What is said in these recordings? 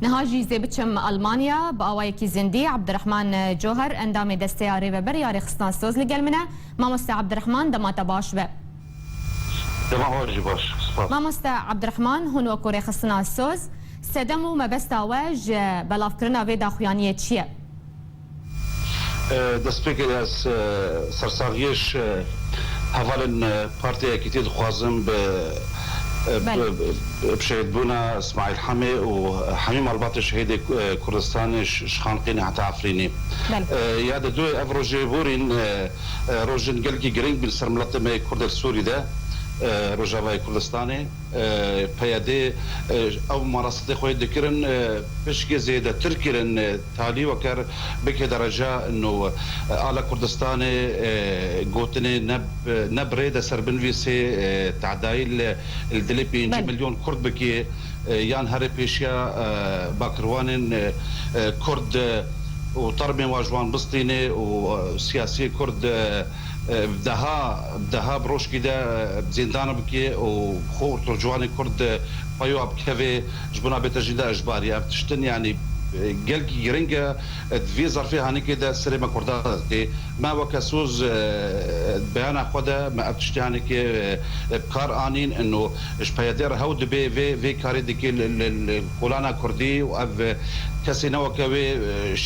نهاجي زيبتشم ألمانيا بأوايكي زندي عبد الرحمن جوهر اندامي دستياري وبرياري خصنا سوز لقلمنا ما مستا عبد الرحمن دما تباش به دما هورجي باش ما مستا عبد الرحمن هون وكوري خصنا سوز سدمو ما بستا واج بلاف كرنا في داخوانية تشيه دەستپێکی سەرساغیش هەڤالن پارتەیەکی تێ دخوازم بشهيدبونا اسماعيل حمي وحمي مالبات شهيد كردستان شخانقين حتى عفريني يا دو افروجي بورين روجن قلقي جرينج بالسرملات ما كرد السوري ده روجاوای کردستانی پیاده او مراسط خوی دکرن پشک زیاده ترکرن تالی وکر بک درجه انه على کردستان گوتنی نبرد سربنوی سه تعدایل الدلی 5 مليون کرد بکی یان هر پیشیا باکروانن کرد وطربي واجوان بسطيني وسياسي كرد بدها بروش كده بزندان بكي وخور ترجواني كرد بايو بكافي جبنا بتجديد اجباري بتشتن يعني قلقي جرينجا في ظرفي هاني كده سريما كرداتي ما وكسوز بيانا خدا ما بتشتي هاني كي بكار انين انه اش بيدر هود بي في كاري ديك الكولانا كردي واف كسي نوكوي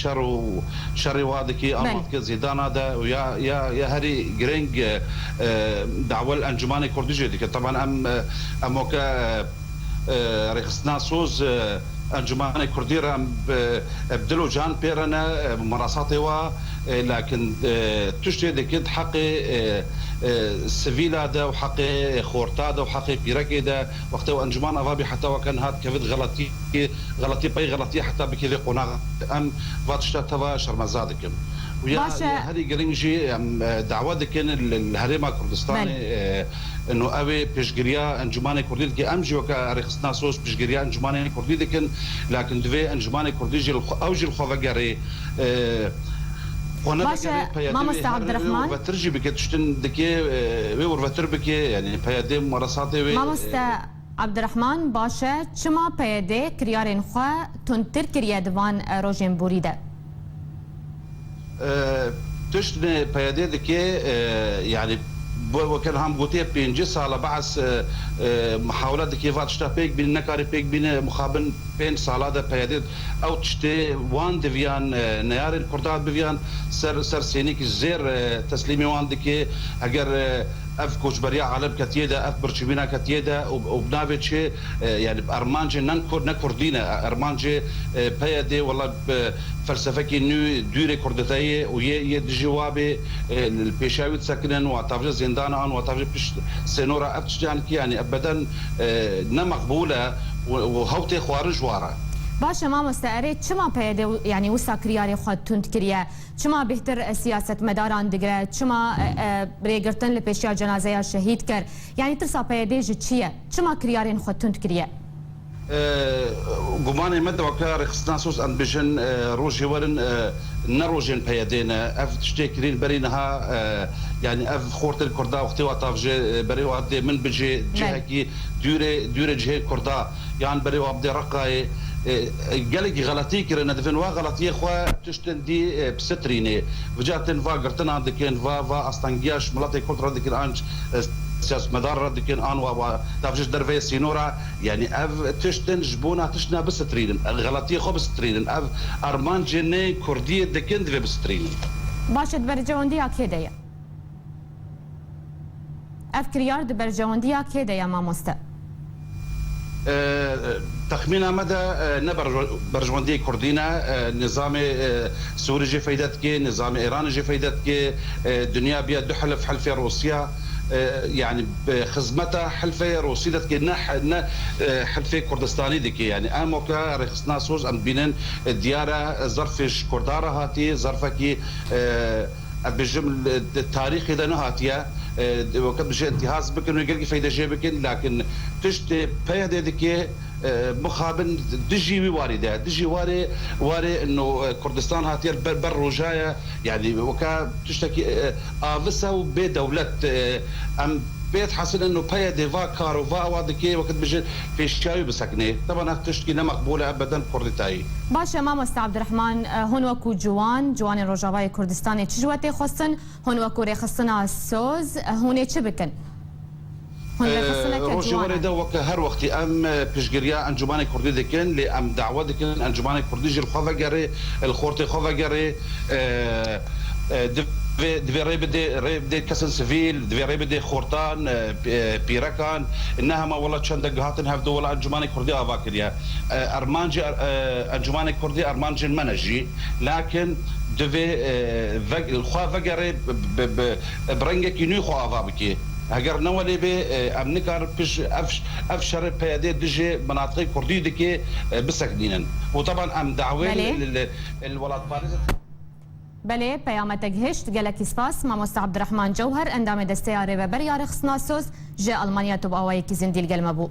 شر وادكي امات زيدانا ده ويا يا هري جرينج دعوه الانجمان كردي ديك طبعا ام وكا رخصنا سوز انجمان كردي رام بدلو جان بيرنا مراساتي وا لكن تشتي دكت حقي سفيلا ده وحقي خورتا ده وحقي بيركي ده وقته انجمان افابي حتى وكان هاد كفيد غلطي باي غلطي حتى بكذا قناع ام فاتشتا توا شرمزادكم ويا هذه جرينجي دعوه كان الهريمه كردستاني انه ابي بيشجريا انجمان كردي كي امجي وكا رخصنا سوس بيشجريا انجمان كردي لكن دوي انجمان كردي جي اوجي الخوفغاري باشا ما مست عبد الرحمن وترجي بك تشتن دكي وتر بك يعني بيادي مراساتي ما مست عبد الرحمن باشا چما بيادي كريارين خو تنتر كريا دوان روجين بوريده تشتن بيادي دكي يعني وكان هم قوتي بينجس على بعض محاولات كيف تشتا بيك بين نكاري بيك بين مخابن بين صالة بياديد او تشتي وان ديفيان نيار الكردات بيفيان سر سينيك زير تسليمي وان دكي اگر اف كوشبريا علب كتيدا اف برشبينا كتيدا وبنافيتشي يعني بارمانجي نكردينا ارمانجي بيادي والله فلسفه نو دوري كردتاي ويا جوابي البيشاوي تسكنن وتافج زندان ان وتافج سينورا افتشان يعني ابدا نمقبوله وهوتي خوارج وارا باشا ما مستعري چما بيده يعني وسا كرياري خود تند كريا چما بهتر سياسة مداران دقرا چما بريگرتن لپیشیا جنازه شهید کر يعني ترسا بيده جي چيه چما كريارين خود تند كريا قماني مدى وكا رخصنا سوس ان بجن روجي ورن نروجين بيدينا اف تشتكرين برينها يعني اف خورت الكردا وقتي وطاف بري وعدي من بجي جهكي دوري جهه كردا يعني بري وعدي رقاي قالك غلطي كرنا دفن وا غلطي خو تشتن دي بستريني وجاتن فا قرتنا عندك فا استنجياش ملاتي كونترا ديك انج سياس مدار دكين ان و تافجش درفي سينورا يعني اف تشتن جبونا تشنا بسترين الغلطيه خو بسترين اف ارمان جني كرديه دكين دفي بسترين باشد برجونديا كيديا اف كريار برجونديا كيديا ما مست تخمينا مدى نبر برجوندي كردينا نظام سوري جي فايدتك نظام ايران جي فايدتك الدنيا بيا دحلف حلف روسيا يعني بخزمتها حلفة روسية كنا حلفة كردستاني ديك يعني أموكا رخصنا سوز أم بينن ديارة ظرفش كردارة هاتي ظرفة كي بجمل التاريخ إذا نهاتيا وقت بجي انتهاز بكن ويقلقي فايدة جي بكن لكن تشتي بيادة ديك مخابن دجي وارده دجي واري انه كردستان هاتي بر رجايا يعني وكا تشتكي افسا وبدولة ام بيت حسن انه بيا ديفا كارو فا وادكي وقت بيجي في شاي بسكنه طبعا هتشتكي مقبوله ابدا كردتاي باشا ماما است عبد الرحمن هون وكو جوان روجاوای کردستان چه جواتی خصن هون وكو رخصنا سوز هون چه بکن هون رخصنا روجاوای ده وك هر وقت ام بيشجريا انجمان كردي دكن لام دعوه دكن انجمان كردي جل خفجري الخورتي خفجري دفي ريبدي كسن سفيل دفي ريبدي خورتان بيركان انها ما والله شن دقهاتن هفدو ولا انجماني كردي افاكريا ارمانجي انجماني كردي ارمانجي المنجي لكن دفي الخوا فقري برنجك ينو خوا افابكي اگر نولي بي امنكار بش افشر بيادي دجي مناطق كردي دكي بسكدينن وطبعا ام دعوه الولاد باريس بله پیامتک هشت گلکی سپاس مامۆستا عبدالرحمن جوهر اندام دسته آره و بریار خصناسوز جه المانیا تو با آوایی که زندیل گلمه بو